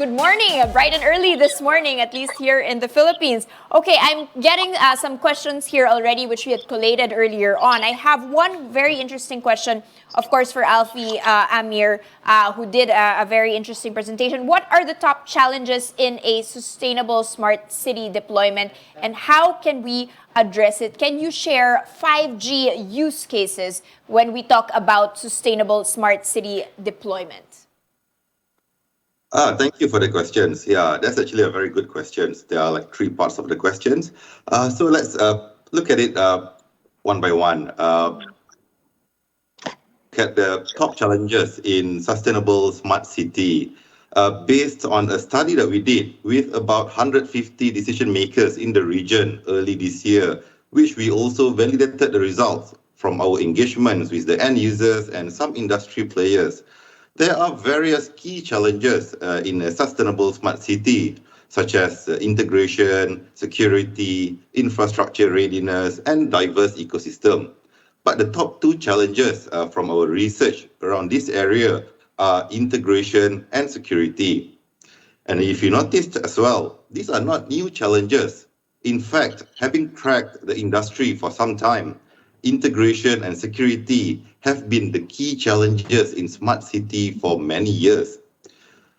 Good morning, bright and early this morning, at least here in the Philippines. Okay, I'm getting some questions here already, which we had collated earlier on. I have one very interesting question, of course, for Alfie Amir, who did a very interesting presentation. What are the top challenges in a sustainable smart city deployment, and how can we address it? Can you share 5G use cases when we talk about sustainable smart city deployment? Thank you for the questions. Yeah, that's actually a very good question. There are like three parts of the questions. So let's look at it one by one. Look at the top challenges in sustainable smart city. Based on a study that we did with about 150 decision makers in the region early this year, which we also validated the results from our engagements with the end users and some industry players. There are various key challenges in a sustainable smart city, such as integration, security, infrastructure readiness, and diverse ecosystem. But the top two challenges from our research around this area are integration and security. And if you noticed as well, these are not new challenges. In fact, having tracked the industry for some time, integration and security have been the key challenges in smart city for many years.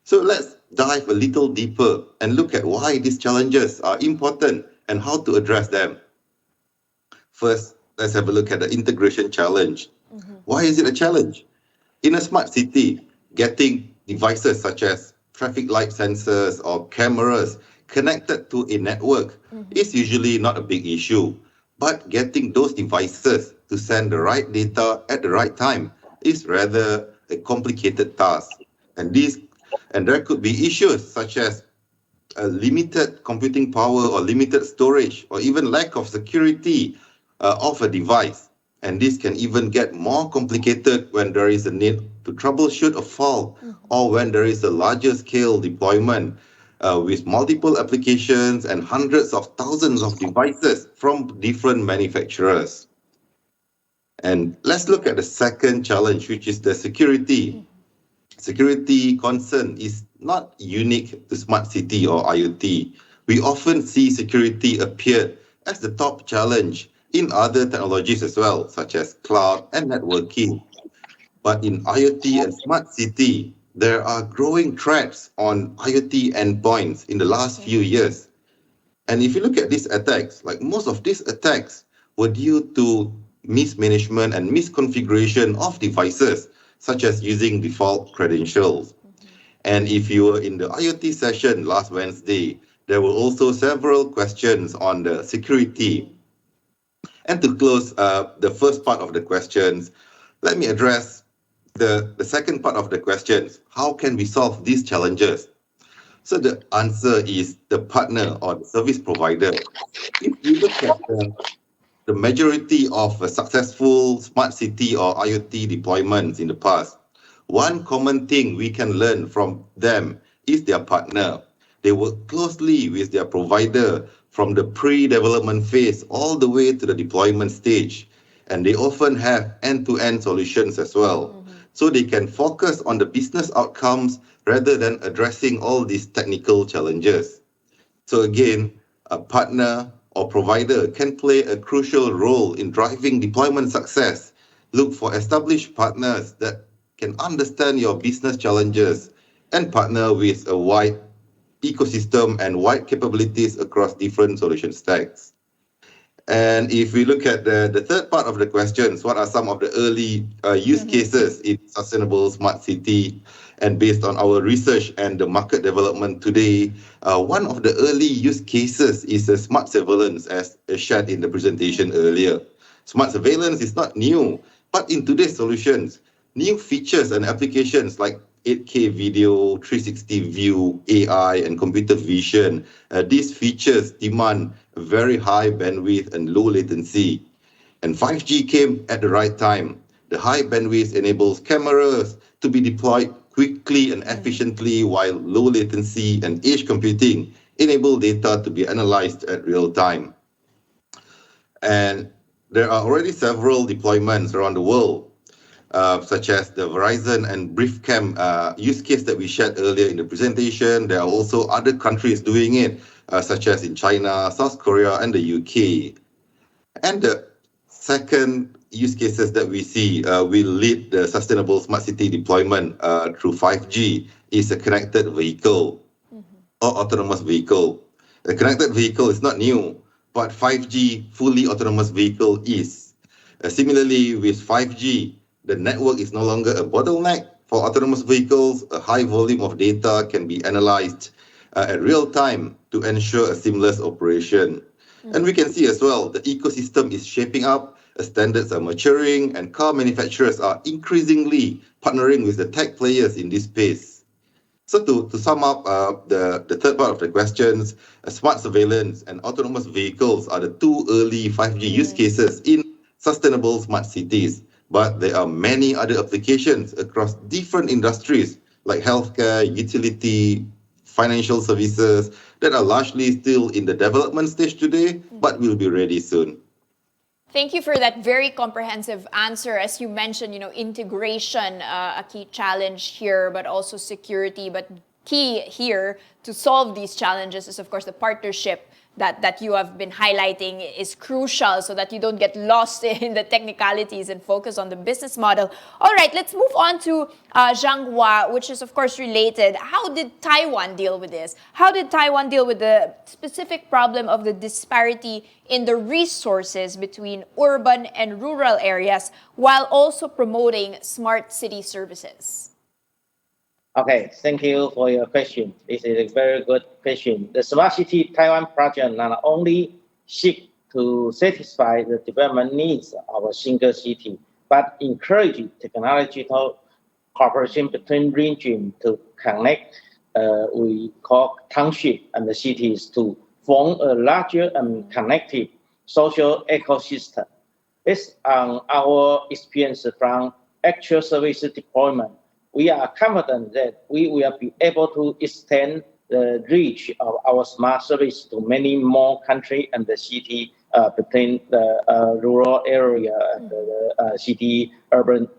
So let's dive a little deeper and look at why these challenges are important and how to address them. First, let's have a look at the integration challenge. Why is it a challenge? In a smart city, getting devices such as traffic light sensors or cameras connected to a network is usually not a big issue. But getting those devices to send the right data at the right time is rather a complicated task. And these and there could be issues such as limited computing power or limited storage or even lack of security of a device. And this can even get more complicated when there is a need to troubleshoot a fault or when there is a larger scale deployment with multiple applications and hundreds of thousands of devices from different manufacturers. And let's look at the second challenge, which is the security. Security concern is not unique to smart city or IoT. We often see security appear as the top challenge in other technologies as well, such as cloud and networking. But in IoT and smart city, there are growing threats on IoT endpoints in the last few years. And if you look at these attacks, like most of these attacks were due to mismanagement and misconfiguration of devices, such as using default credentials. And if you were in the IoT session last Wednesday, there were also several questions on the security. And to close the first part of the questions, let me address the second part of the questions. How can we solve these challenges? So the answer is the partner or the service provider. If you look at the majority of successful smart city or IoT deployments in the past, one common thing we can learn from them is their partner. They work closely with their provider from the pre-development phase all the way to the deployment stage. And they often have end-to-end solutions as well. So they can focus on the business outcomes rather than addressing all these technical challenges. So again, a partner or provider can play a crucial role in driving deployment success. Look for established partners that can understand your business challenges and partner with a wide ecosystem and wide capabilities across different solution stacks. And if we look at the third part of the questions, what are some of the early use cases in sustainable smart city? And based on our research and the market development today, one of the early use cases is smart surveillance, as shared in the presentation earlier. Smart surveillance is not new, but in today's solutions, new features and applications like 8K video, 360 view, AI, and computer vision. These features demand very high bandwidth and low latency. And 5G came at the right time. The high bandwidth enables cameras to be deployed quickly and efficiently, while low latency and edge computing enable data to be analyzed at real time. And there are already several deployments around the world. such as the Verizon and BriefCam use case that we shared earlier in the presentation. There are also other countries doing it, such as in China, South Korea, and the UK. And the second use cases that we see will lead the sustainable smart city deployment through 5G is a connected vehicle or autonomous vehicle. The connected vehicle is not new, but 5G fully autonomous vehicle is. Similarly, with 5G, the network is no longer a bottleneck for autonomous vehicles. A high volume of data can be analyzed at real time to ensure a seamless operation. And we can see as well, the ecosystem is shaping up, standards are maturing, and car manufacturers are increasingly partnering with the tech players in this space. So to sum up the third part of the questions, smart surveillance and autonomous vehicles are the two early 5G use cases in sustainable smart cities. But there are many other applications across different industries like healthcare, utility, financial services that are largely still in the development stage today, but will be ready soon. Thank you for that very comprehensive answer. As you mentioned, integration, a key challenge here, but also security. But key here to solve these challenges is, of course, the partnership that you have been highlighting is crucial so that you don't get lost in the technicalities and focus on the business model. All right, let's move on to Zhanghua, which is, of course, related. How did Taiwan deal with this? How did Taiwan deal with the specific problem of the disparity in the resources between urban and rural areas while also promoting smart city services? Okay, thank you for your question. This is a very good question. The Smart City Taiwan project not only seek to satisfy the development needs of a single city, but encourage technological cooperation between regions to connect, we call township and the cities to form a larger and connected social ecosystem. Based on our experience from actual service deployment, we are confident that we will be able to extend the reach of our smart service to many more countries and the city between the rural area and the city urban.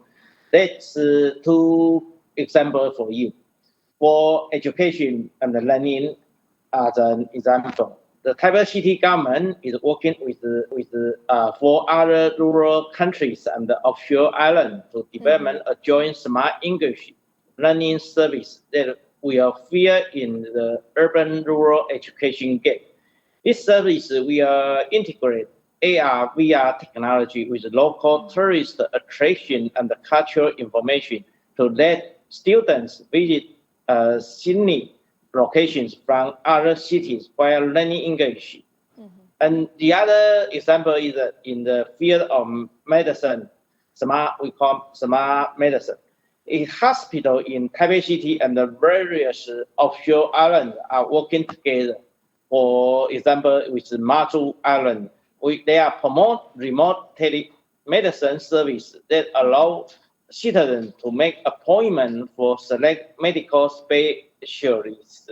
That's two examples for you. For education and learning, as an example, the Taipei City government is working with 4 other rural countries and the offshore island to develop a joint smart English learning service that will fill in the urban-rural education gap. This service will integrate AR, VR technology with local tourist attraction and cultural information to let students visit scenic locations from other cities while learning English. And the other example is in the field of medicine, we call smart medicine. A hospital in Taipei City and the various offshore islands are working together. For example, with Matsu Island, they are promote remote telemedicine service that allow citizens to make appointment for select medical specialists.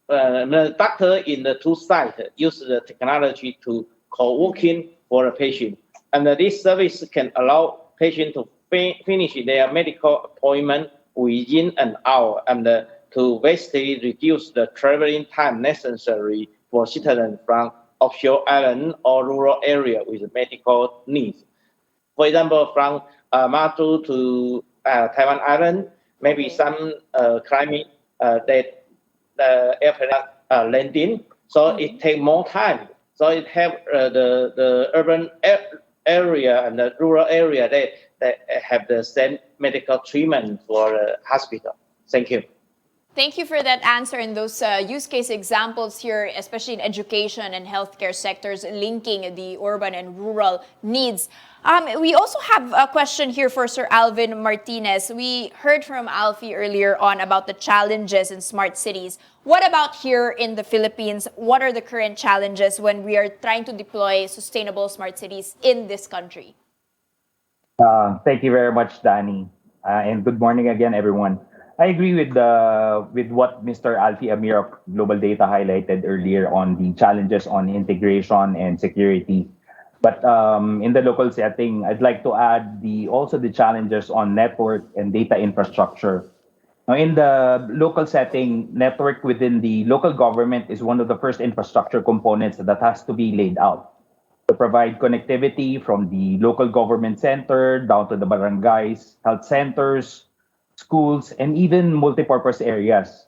The doctor in the two sites use the technology to co-working for a patient. And this service can allow patients to finish their medical appointment within an hour and to vastly reduce the traveling time necessary for citizens from offshore island or rural area with medical needs. For example, from Matsu to Taiwan Island, maybe some climate that the airplane landing, so it take more time. So it have the urban area and the rural area that have the same medical treatment for the hospital. Thank you. Thank you for that answer and those use case examples here, especially in education and healthcare sectors, linking the urban and rural needs. We also have a question here for Sir Alvin Martinez. We heard from Alfie earlier on about the challenges in smart cities. What about here in the Philippines? What are the current challenges when we are trying to deploy sustainable smart cities in this country? Thank you very much, Danny, and good morning again, everyone. I agree with what Mr. Alfie Amir of Global Data highlighted earlier on the challenges on integration and security. But in the local setting, I'd like to add the challenges on network and data infrastructure. Now, in the local setting, network within the local government is one of the first infrastructure components that has to be laid out to provide connectivity from the local government center down to the barangays, health centers, schools, and even multipurpose areas.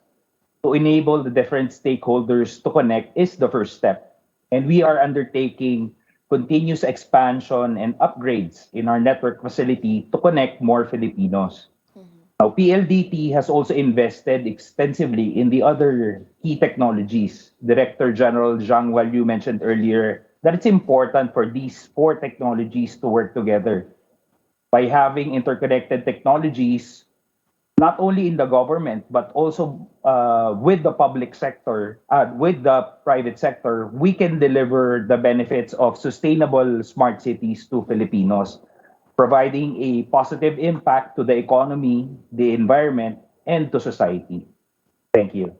To enable the different stakeholders to connect is the first step. And we are undertaking continuous expansion and upgrades in our network facility to connect more Filipinos. Now, PLDT has also invested extensively in the other key technologies. Director General Zhang Walyu mentioned earlier that it's important for these four technologies to work together. By having interconnected technologies, not only in the government, but also with the public sector, with the private sector, we can deliver the benefits of sustainable smart cities to Filipinos, providing a positive impact to the economy, the environment, and to society. Thank you.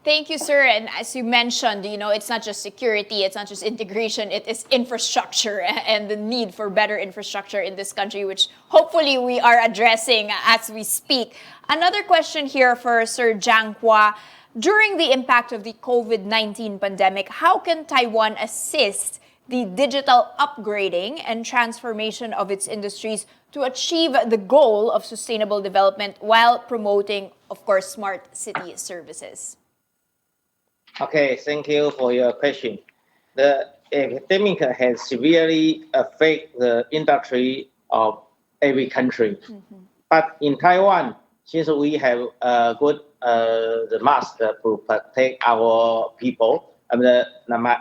Thank you, sir. And as you mentioned, it's not just security, it's not just integration, it is infrastructure and the need for better infrastructure in this country, which hopefully we are addressing as we speak. Another question here for Sir Jiang Hua. During the impact of the COVID-19 pandemic, how can Taiwan assist the digital upgrading and transformation of its industries to achieve the goal of sustainable development while promoting, of course, smart city services? Okay, thank you for your question. The epidemic has severely affected the industry of every country. But in Taiwan, since we have good the mask to protect our people, and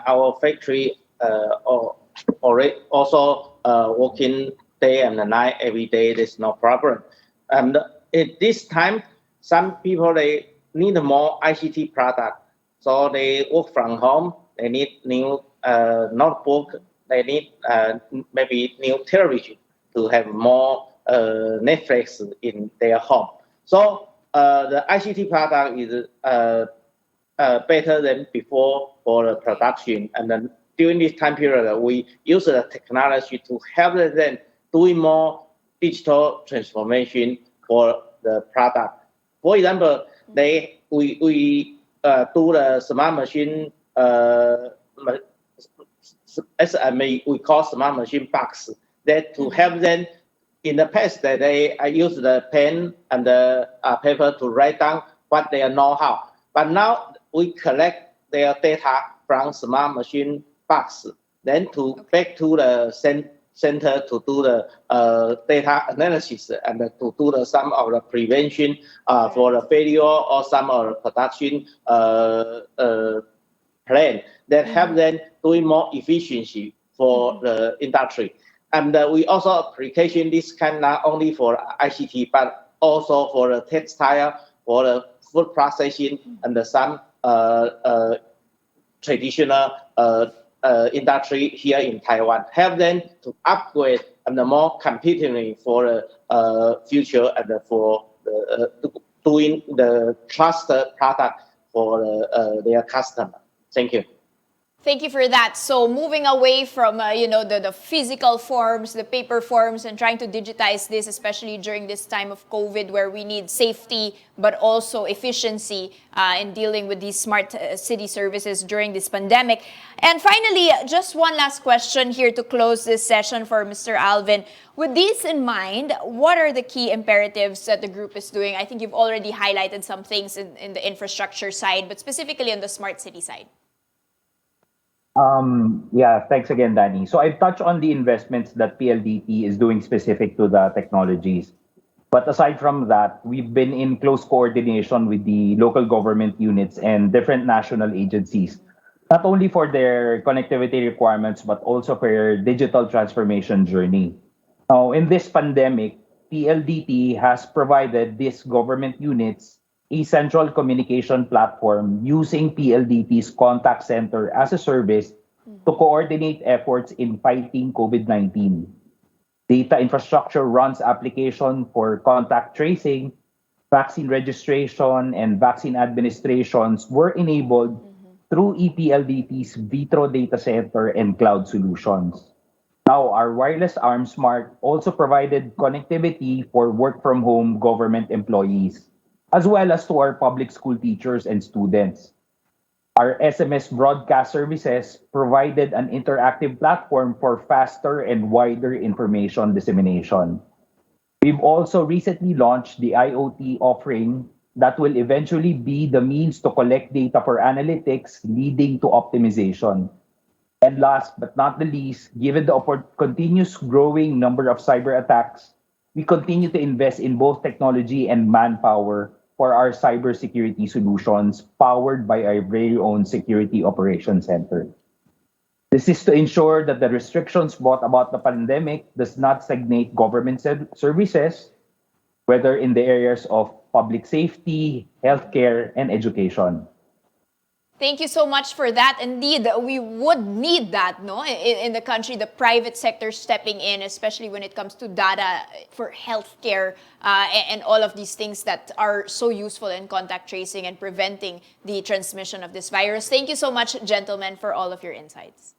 our factory already also working day and night every day. There's no problem. And at this time, some people they need more ICT product. So they work from home. They need new notebook. They need maybe new television to have more Netflix in their home. So the ICT product is better than before for the production. And then during this time period, we use the technology to help them doing more digital transformation for the product. For example, we do the smart machine, SME, we call smart machine box, that to help them. In the past, that they use the pen and the paper to write down what they know how. But now we collect their data from smart machine box, then back to the center to do the data analysis and to do some of the prevention for the failure or some of the production plan that help them doing more efficiency for the industry. And we also application this kind not only for ICT but also for the textile, for the food processing, and some traditional industry here in Taiwan, help them to upgrade and more competitively for the future and for doing the trusted product for their customer. Thank you. Thank you for that. So moving away from the physical forms, the paper forms, and trying to digitize this, especially during this time of COVID, where we need safety but also efficiency in dealing with these smart city services during this pandemic. And finally, just one last question here to close this session for Mr. Alvin. With these in mind, what are the key imperatives that the group is doing? I think you've already highlighted some things in the infrastructure side, but specifically on the smart city side. Yeah, thanks again, Danny. So I've touched on the investments that PLDT is doing specific to the technologies. But aside from that, we've been in close coordination with the local government units and different national agencies, not only for their connectivity requirements, but also for their digital transformation journey. Now, in this pandemic, PLDT has provided these government units a central communication platform using PLDT's contact center as a service to coordinate efforts in fighting COVID-19. Data infrastructure runs application for contact tracing, vaccine registration, and vaccine administrations were enabled through EPLDT's Vitro data center and cloud solutions. Now, our wireless arm Smart also provided connectivity for work from home government employees, as well as to our public school teachers and students. Our SMS broadcast services provided an interactive platform for faster and wider information dissemination. We've also recently launched the IoT offering that will eventually be the means to collect data for analytics, leading to optimization. And last but not the least, given the continuous growing number of cyber attacks, we continue to invest in both technology and manpower for our cybersecurity solutions powered by our very own Security Operations Center. This is to ensure that the restrictions brought about the pandemic does not stagnate government services, whether in the areas of public safety, healthcare, and education. Thank you so much for that. Indeed, we would need that, no, in the country, the private sector stepping in, especially when it comes to data for healthcare and all of these things that are so useful in contact tracing and preventing the transmission of this virus. Thank you so much, gentlemen, for all of your insights.